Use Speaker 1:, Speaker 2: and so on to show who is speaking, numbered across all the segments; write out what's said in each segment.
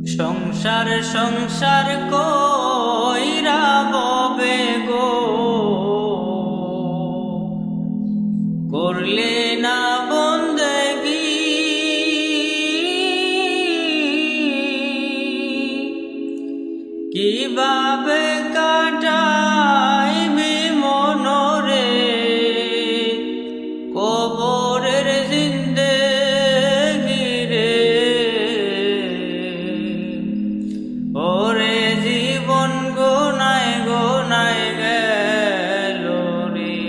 Speaker 1: সংসার সংসার কইরা ববে গো, করলে না বন্দেগি। কিভাবে কাটাইবে মনরে কবরের জিন্দেগি রে। ওরে জীবন গোনায় গোনায় গেল রে,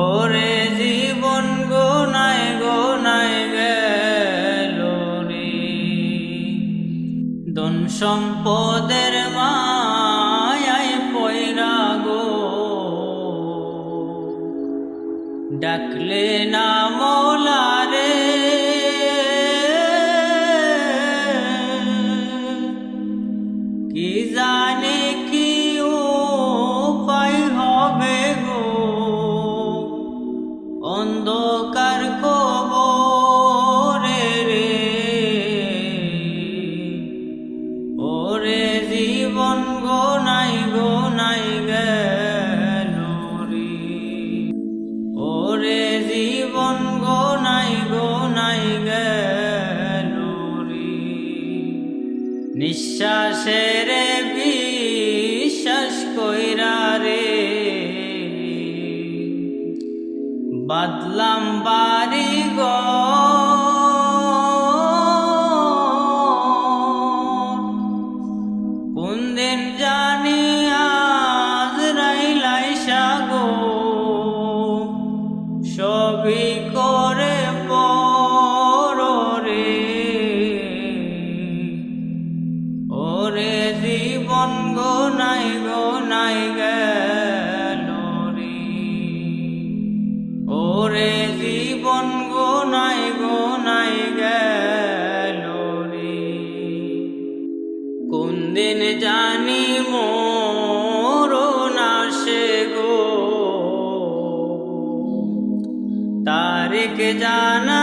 Speaker 1: ওরে জীবন গোনায় গোনায় গেল রে। ধন সম্পদের মায়ায় পয়রা গো, ডাকলে না মৌলা রে। কি জানে কি উপায় হবে গো, অন্ধকার কবরে রে। ওরে জীবন গোনায় গোনায় গেল রে, ওরে জীবন গোনায় গোনায় গেল রে। নিঃশ্বাসের বিশ্বাস কইরা রে, বাদলাম বাড়ি কোন দিন জানি আজরাইল আইসা গো, সবই করে পরে। ওরে জীবন গোনায় গোনায় গেল রে, ওরে জীবন গোনায় গোনায় গেল রে। কোন দিন জানি মরণ আসে গো, তারিখ জানা